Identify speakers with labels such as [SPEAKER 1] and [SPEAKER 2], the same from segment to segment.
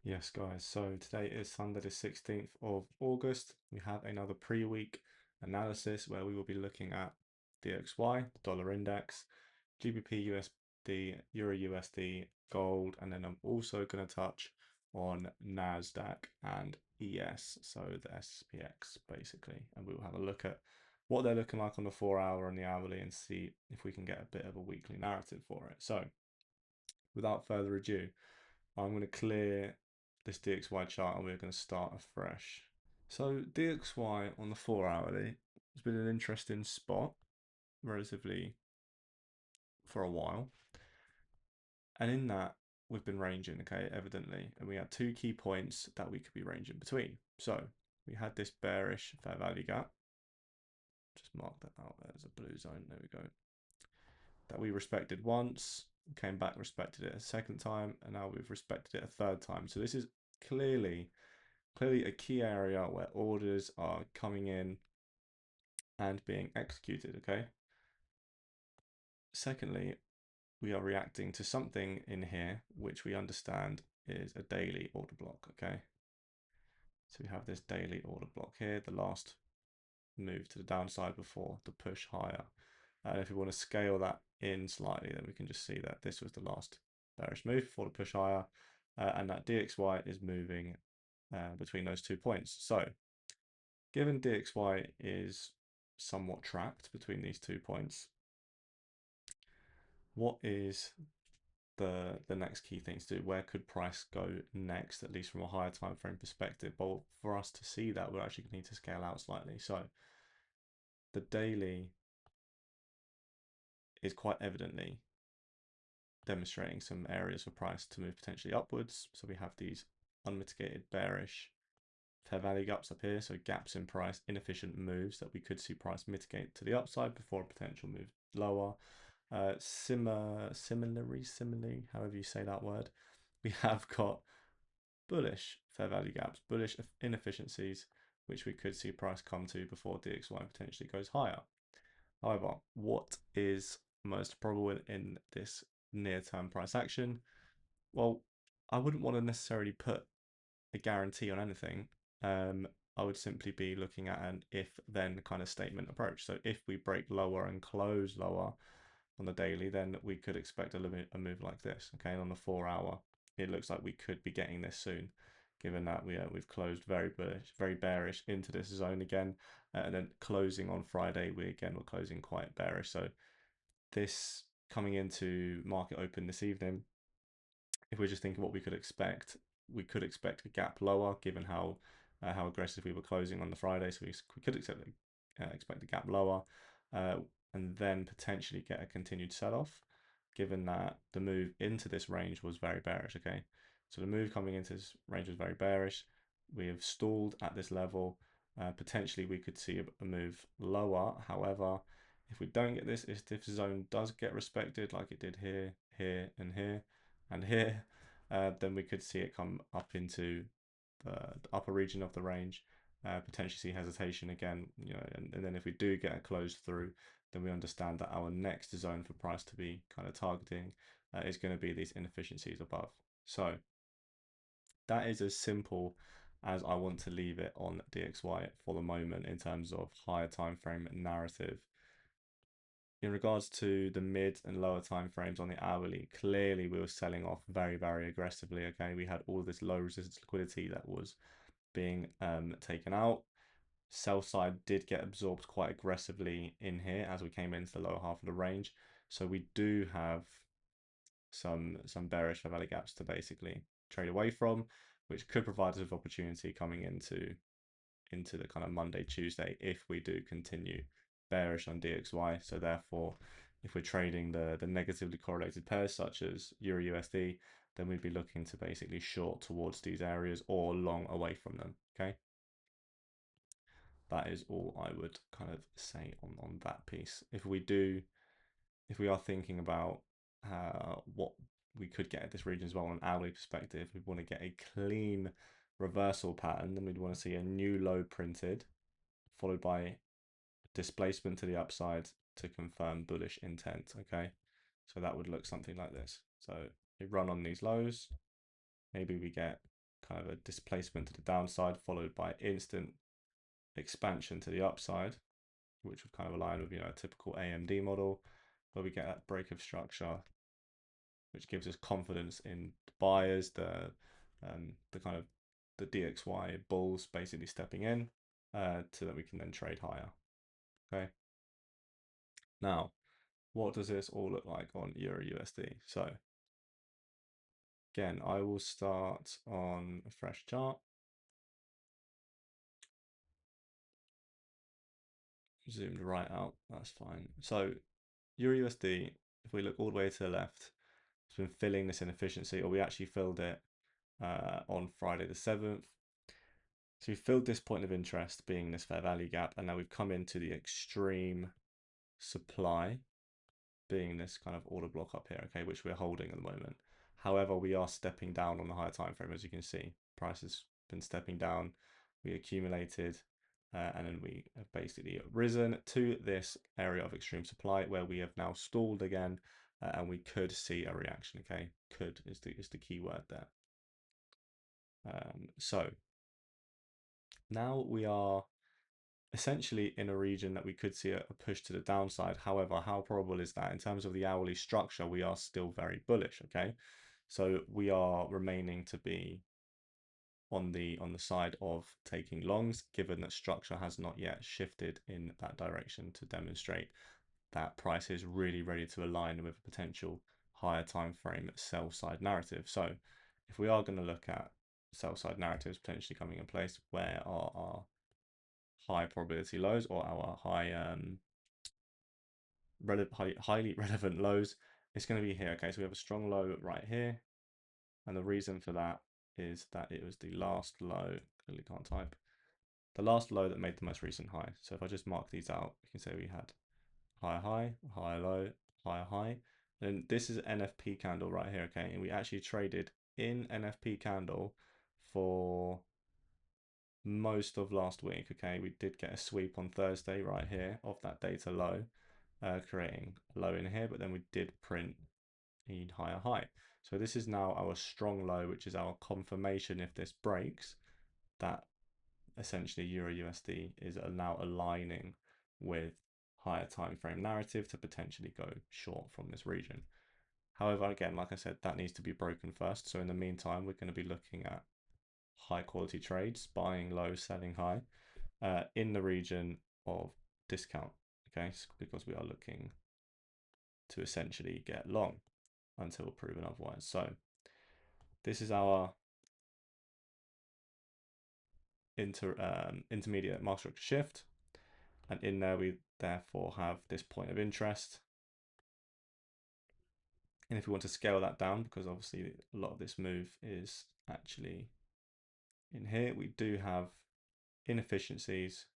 [SPEAKER 1] Yes, guys, so today is Sunday the 16th of August. We have another pre-week analysis where we will be looking at DXY, the dollar index, GBPUSD, EURUSD, gold, and then I'm also going to touch on NASDAQ and ES, so the SPX basically, and we will have a look at what they're looking like on the 4-hour and the hourly and see if we can get a bit of a weekly narrative for it. So without further ado, I'm going to clear this DXY chart and we're going to start afresh. So DXY on the 4-hourly has been an interesting spot relatively for a while. And in that, we've been ranging, okay, evidently. And we had two key points that we could be ranging between. So we had this bearish fair value gap. Just mark that out there as a blue zone. There we go. That we respected once, came back, respected it a second time, and now we've respected it a third time. So this is clearly a key area where orders are coming in and being executed, okay? Secondly, we are reacting to something in here which we understand is a daily order block, okay? So we have this daily order block here, the last move to the downside before the push higher. And if we want to scale that in slightly, then we can just see that this was the last bearish move before the push higher, and that DXY is moving between those 2 points. So given DXY is somewhat trapped between these 2 points, what is the next key thing to do? Where could price go next, at least from a higher time frame perspective? But for us to see that, we're actually going to need to scale out slightly. So the daily is quite evidently demonstrating some areas for price to move potentially upwards. So we have these unmitigated bearish fair value gaps up here, so gaps in price, inefficient moves that we could see price mitigate to the upside before a potential move lower. Similarly, however you say that word, we have got bullish fair value gaps, bullish inefficiencies, which we could see price come to before DXY potentially goes higher. However, what is most probable in this near-term price action? Well, I wouldn't want to necessarily put a guarantee on anything. I would simply be looking at an if-then kind of statement approach. So if we break lower and close lower on the daily, then we could expect a move like this. Okay, and on the 4-hour, it looks like we could be getting this soon, given that we've closed very bullish, very bearish into this zone again, and then closing on Friday, we're closing quite bearish. So this coming into market open this evening, if we're just thinking what we could expect a gap lower, given how aggressive we were closing on the Friday. So we could expect a gap lower, and then potentially get a continued sell-off, given that the move into this range was very bearish. Okay, so the move coming into this range was very bearish. We have stalled at this level. Potentially we could see a move lower. However, if we don't get this, if this zone does get respected like it did here, here, and here, and here, then we could see it come up into the upper region of the range, potentially see hesitation again, and then if we do get a close through, then we understand that our next zone for price to be kind of targeting is going to be these inefficiencies above. So that is as simple as I want to leave it on DXY for the moment in terms of higher time frame narrative. In regards to the mid and lower time frames on the hourly, clearly we were selling off very, very aggressively. Okay, we had all this low resistance liquidity that was being taken out. Sell side did get absorbed quite aggressively in here as we came into the lower half of the range. So we do have some bearish fair value gaps to basically trade away from, which could provide us with opportunity coming into the kind of Monday, Tuesday, if we do continue bearish on DXY. So therefore, if we're trading the negatively correlated pairs such as EURUSD, then we'd be looking to basically short towards these areas or long away from them. Okay, that is all I would kind of say on that piece. If we are thinking about what we could get at this region as well on an hourly perspective, we want to get a clean reversal pattern, then we'd want to see a new low printed, followed by displacement to the upside to confirm bullish intent. Okay, so that would look something like this. So we run on these lows, maybe we get kind of a displacement to the downside, followed by instant expansion to the upside, which would kind of align with, you know, a typical AMD model, where we get that break of structure, which gives us confidence in the buyers, the kind of the DXY bulls basically stepping in, so that we can then trade higher. Okay. Now, what does this all look like on EURUSD? So again, I will start on a fresh chart. Zoomed right out, that's fine. So EURUSD, if we look all the way to the left, it's been filling this inefficiency, or we actually filled it on Friday the 7th. So we filled this point of interest being this fair value gap, and now we've come into the extreme supply being this kind of order block up here, okay, which we're holding at the moment. However, we are stepping down on the higher time frame, as you can see. Price has been stepping down. We accumulated, and then we have basically risen to this area of extreme supply where we have now stalled again, and we could see a reaction. Okay, could is the key word there. So now we are essentially in a region that we could see a push to the downside. However, how probable is that? In terms of the hourly structure, we are still very bullish, okay? So we are remaining to be on the side of taking longs, given that structure has not yet shifted in that direction to demonstrate that price is really ready to align with a potential higher time frame sell side narrative. So if we are going to look at sell side narratives potentially coming in place, where are our high probability lows, or our highly relevant lows? It's going to be here. Okay, so we have a strong low right here, and the reason for that is that it was the last low. Clearly can't type. The last low that made the most recent high. So if I just mark these out, we can say we had higher high, higher low, higher high. Then this is NFP candle right here, okay? And we actually traded in NFP candle for most of last week, okay? We did get a sweep on Thursday right here of that data low, creating a low in here, but then we did print a higher high. So this is now our strong low, which is our confirmation, if this breaks, that essentially EURUSD is now aligning with higher time frame narrative to potentially go short from this region. However, again, like I said, that needs to be broken first. So in the meantime, we're going to be looking at high quality trades, buying low, selling high, in the region of discount, okay? Because we are looking to essentially get long until proven otherwise. So this is our intermediate market structure shift, and in there we therefore have this point of interest. And if we want to scale that down, because obviously a lot of this move is actually in here, we do have inefficiencies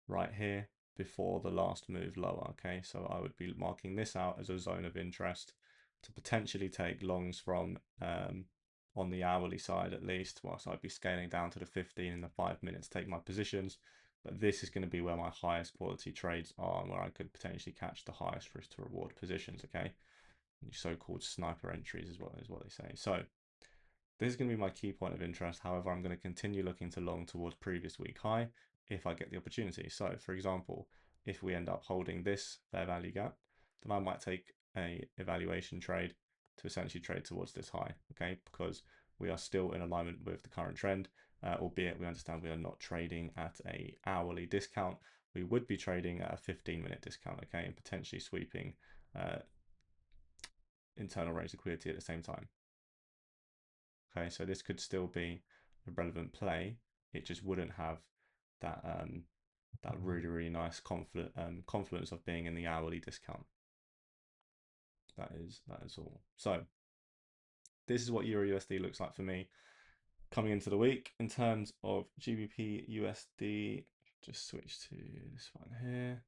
[SPEAKER 1] right here before the last move lower, okay? So I would be marking this out as a zone of interest to potentially take longs from on the hourly side at least, whilst I'd be scaling down to the 15 and the 5 minutes, take my positions. But this is going to be where my highest quality trades are, and where I could potentially catch the highest risk to reward positions, okay? So-called sniper entries is what they say. So this is going to be my key point of interest. However, I'm going to continue looking to long towards previous week high if I get the opportunity. So for example, if we end up holding this fair value gap, then I might take a evaluation trade to essentially trade towards this high, okay? Because we are still in alignment with the current trend, albeit we understand we are not trading at a hourly discount. We would be trading at a 15-minute discount, okay? And potentially sweeping internal range liquidity at the same time. Okay, so this could still be a relevant play. It just wouldn't have that that really nice confluence of being in the hourly discount. That is all. So this is what EURUSD looks like for me coming into the week. In terms of GBPUSD, just switch to this one here.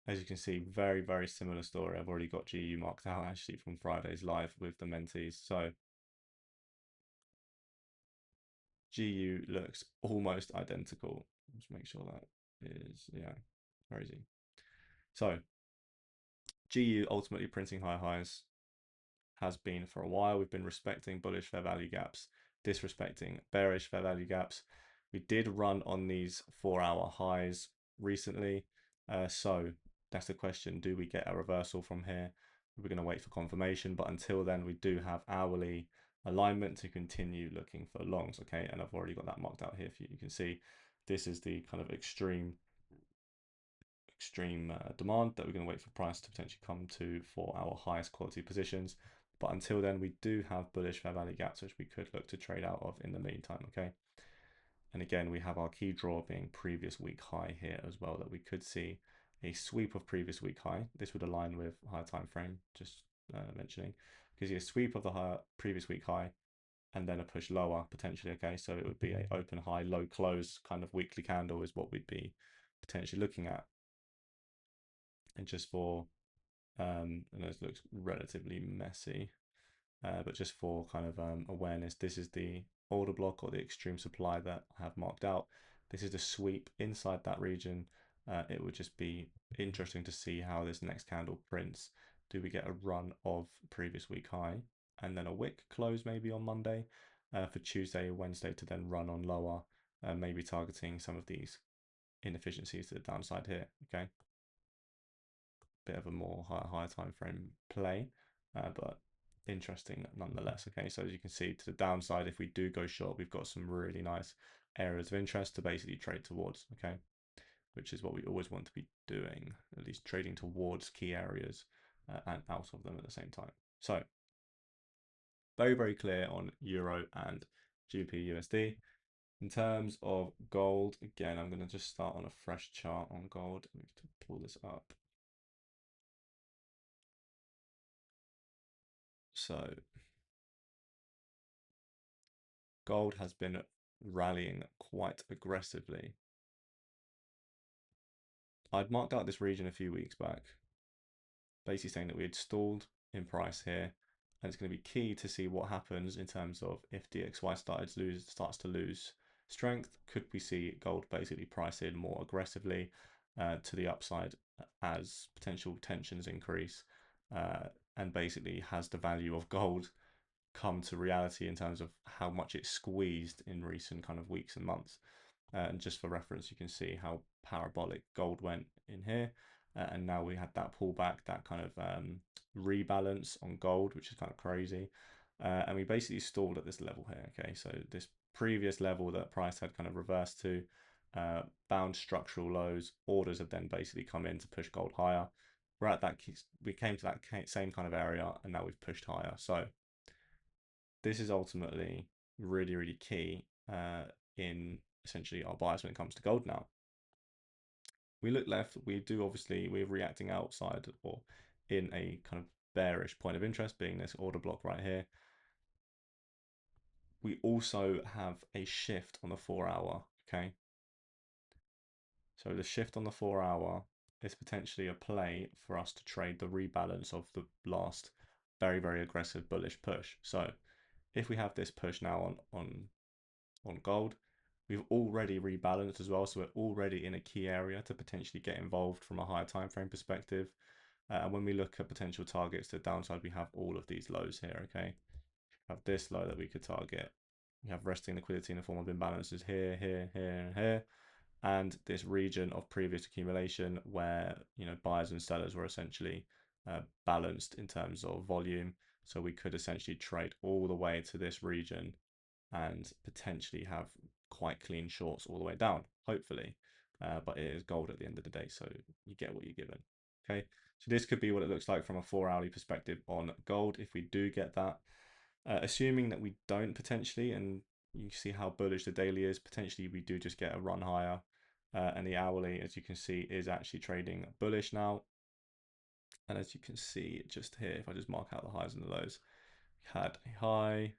[SPEAKER 1] As you can see, very similar story. I've already got GU marked out actually from Friday's live with the mentees. So GU looks almost identical. Just make sure that is, yeah, very easy. So GU ultimately printing high highs has been for a while. We've been respecting bullish fair value gaps. disrespecting bearish fair value gaps. We did run on these 4-hour highs recently. So that's the question. Do we get a reversal from here? We're going to wait for confirmation. But until then, we do have hourly alignment to continue looking for longs. Okay. And I've already got that marked out here for you. You can see this is the kind of extreme demand that we're going to wait for price to potentially come to for our highest quality positions. But until then, we do have bullish fair value gaps, which we could look to trade out of in the meantime. Okay. And again, we have our key draw being previous week high here as well, that we could see a sweep of previous week high. This would align with higher time frame, just mentioning, because you sweep of the higher previous week high and then a push lower potentially. Okay, so it would be a open high, low close kind of weekly candle is what we'd be potentially looking at. And just for, and this looks relatively messy, but just for kind of awareness, this is the order block or the extreme supply that I have marked out. This is the sweep inside that region. It would just be interesting to see how this next candle prints. Do we get a run of previous week high and then a wick close maybe on Monday for Tuesday or Wednesday to then run on lower, maybe targeting some of these inefficiencies to the downside here. Okay, bit of a more higher time frame play, but interesting nonetheless. Okay, so as you can see, to the downside, if we do go short, we've got some really nice areas of interest to basically trade towards. Okay, which is what we always want to be doing, at least trading towards key areas and out of them at the same time. So very clear on euro and GBPUSD. In terms of gold, again, I'm going to just start on a fresh chart on gold. I need to pull this up. So gold has been rallying quite aggressively. I'd marked out this region a few weeks back, basically saying that we had stalled in price here, and it's going to be key to see what happens in terms of if DXY starts to lose strength. Could we see gold basically price in more aggressively to the upside as potential tensions increase, and basically has the value of gold come to reality in terms of how much it's squeezed in recent kind of weeks and months. And just for reference, you can see how parabolic gold went in here. And now we had that pullback, that kind of rebalance on gold, which is kind of crazy. And we basically stalled at this level here. Okay, so this previous level that price had kind of reversed to, bound structural lows, orders have then basically come in to push gold higher. We're at that, we came to that same kind of area, and now we've pushed higher. So this is ultimately really key in essentially our bias when it comes to gold now. We look left, we're reacting outside or in a kind of bearish point of interest, being this order block right here. We also have a shift on the 4-hour, okay? So the shift on the 4-hour is potentially a play for us to trade the rebalance of the last very aggressive bullish push. So if we have this push now on gold, we've already rebalanced as well, so we're already in a key area to potentially get involved from a higher time frame perspective. And when we look at potential targets to the downside, we have all of these lows here. Okay, we have this low that we could target. We have resting liquidity in the form of imbalances here, and here, and this region of previous accumulation where buyers and sellers were essentially balanced in terms of volume. So we could essentially trade all the way to this region and potentially have quite clean shorts all the way down, hopefully. But it is gold at the end of the day, so you get what you're given. Okay, so this could be what it looks like from a 4-hourly perspective on gold if we do get that. Assuming that we don't potentially, and you see how bullish the daily is, potentially we do just get a run higher. And the hourly, as you can see, is actually trading bullish now. And as you can see just here, if I just mark out the highs and the lows, we had a high,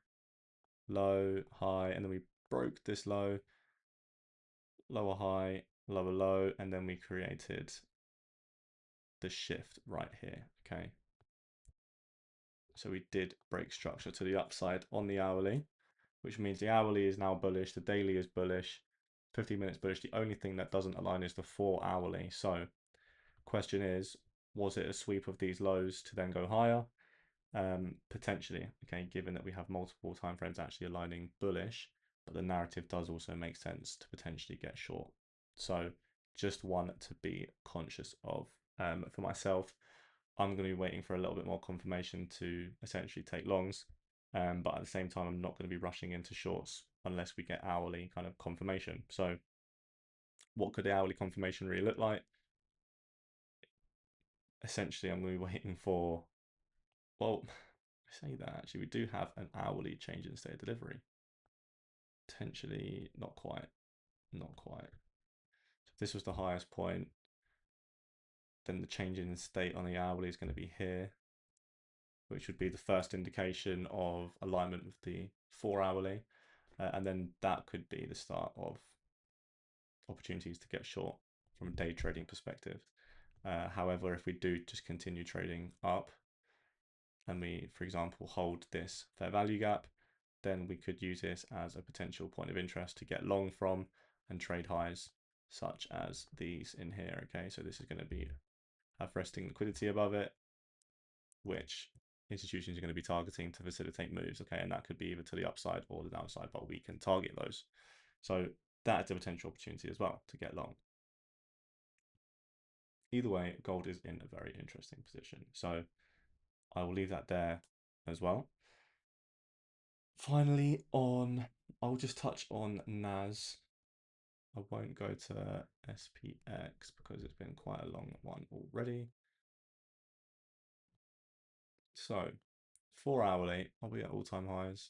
[SPEAKER 1] low, high, and then we broke this low, lower high, lower low, and then we created the shift right here. Okay, so we did break structure to the upside on the hourly, which means the hourly is now bullish, the daily is bullish, 15 minutes bullish. The only thing that doesn't align is the 4-hourly. So question is, was it a sweep of these lows to then go higher? Potentially, okay, given that we have multiple timeframes actually aligning bullish, but the narrative does also make sense to potentially get short. So just one to be conscious of. For myself, I'm going to be waiting for a little bit more confirmation to essentially take longs, but at the same time, I'm not going to be rushing into shorts unless we get hourly kind of confirmation. So what could the hourly confirmation really look like? Essentially, I'm going to be waiting for, well, I say that actually, we do have an hourly change in state of delivery. Potentially, not quite, not quite. So if this was the highest point, then the change in state on the hourly is going to be here, which would be the first indication of alignment with the 4 hourly. And then that could be the start of opportunities to get short from a day trading perspective. However, if we do just continue trading up and we, for example, hold this fair value gap, then we could use this as a potential point of interest to get long from and trade highs such as these in here. Okay, so this is going to be have resting liquidity above it, which institutions are going to be targeting to facilitate moves. Okay, and that could be either to the upside or the downside, but we can target those. So that is a potential opportunity as well to get long. Either way, gold is in a very interesting position. So I will leave that there as well. Finally, I'll just touch on NAS. I won't go to SPX because it's been quite a long one already. So 4 hourly, are we at all-time highs?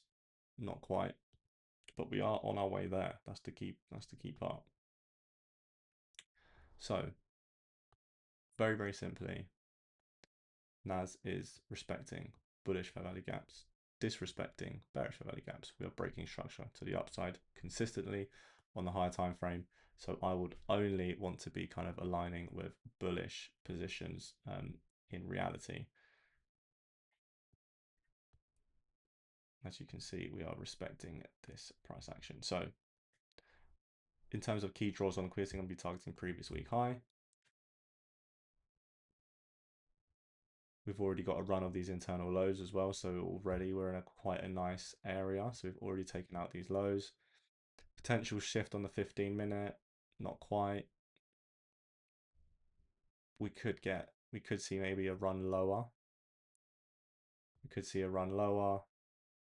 [SPEAKER 1] Not quite, but we are on our way there. That's the key part. So very, very simply, NAS is respecting bullish fair value gaps, disrespecting bearish fair value gaps. We are breaking structure to the upside consistently on the higher time frame. So I would only want to be kind of aligning with bullish positions in reality. As you can see, we are respecting this price action. So in terms of key draws on liquidity, I'm going to be targeting previous week high. We've already got a run of these internal lows as well. So already we're in quite a nice area. So we've already taken out these lows. Potential shift on the 15-minute, not quite. We could see maybe a run lower. We could see a run lower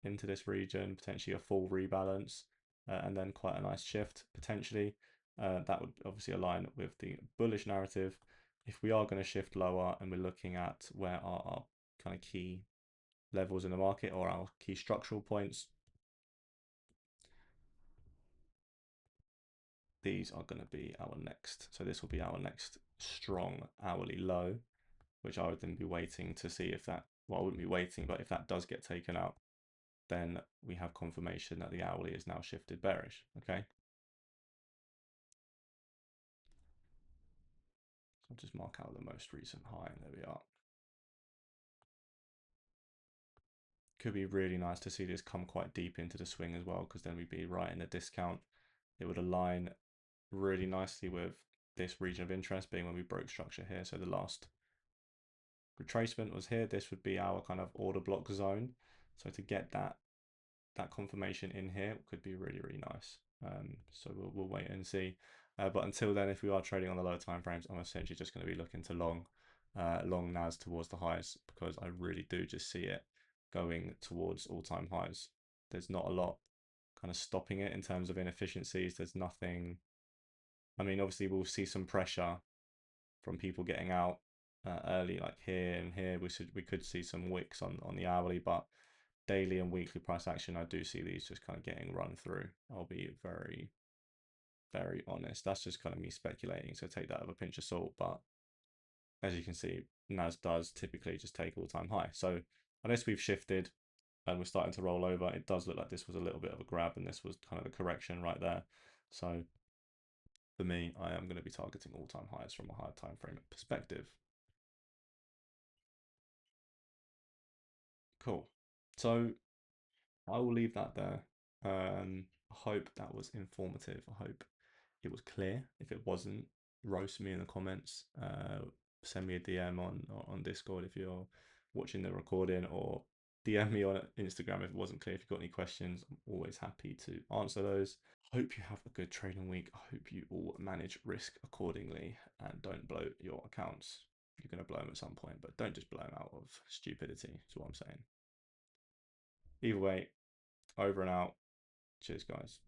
[SPEAKER 1] into this region, potentially a full rebalance, and then quite a nice shift potentially. That would obviously align with the bullish narrative. If we are going to shift lower and we're looking at where are our kind of key levels in the market or our key structural points, these are going to be our next. So this will be our next strong hourly low, which I would then be waiting to see if that, well, I wouldn't be waiting, but if that does get taken out, then we have confirmation that the hourly is now shifted bearish, okay? So I'll just mark out the most recent high, and there we are. Could be really nice to see this come quite deep into the swing as well, because then we'd be right in the discount. It would align really nicely with this region of interest being when we broke structure here. So the last retracement was here. This would be our kind of order block zone. So to get that confirmation in here could be really, really nice. So we'll wait and see. But until then, if we are trading on the lower time frames, I'm essentially just going to be looking to long NAS towards the highs, because I really do just see it going towards all-time highs. There's not a lot kind of stopping it in terms of inefficiencies. There's nothing. I mean, obviously we'll see some pressure from people getting out early, like here and here. We could see some wicks on the hourly, but daily and weekly price action, I do see these just kind of getting run through. I'll be very, very honest. That's just kind of me speculating, so take that with a pinch of salt. But as you can see, NAS does typically just take all-time high. So unless we've shifted and we're starting to roll over, it does look like this was a little bit of a grab, and this was kind of the correction right there. So for me, I am going to be targeting all-time highs from a higher time frame perspective. Cool. So I will leave that there. I hope that was informative. I hope it was clear. If it wasn't, roast me in the comments. Send me a DM on Discord if you're watching the recording, or DM me on Instagram if it wasn't clear. If you've got any questions, I'm always happy to answer those. Hope you have a good trading week. I hope you all manage risk accordingly and don't blow your accounts. You're going to blow them at some point, but don't just blow them out of stupidity, is what I'm saying. Either way, over and out. Cheers, guys.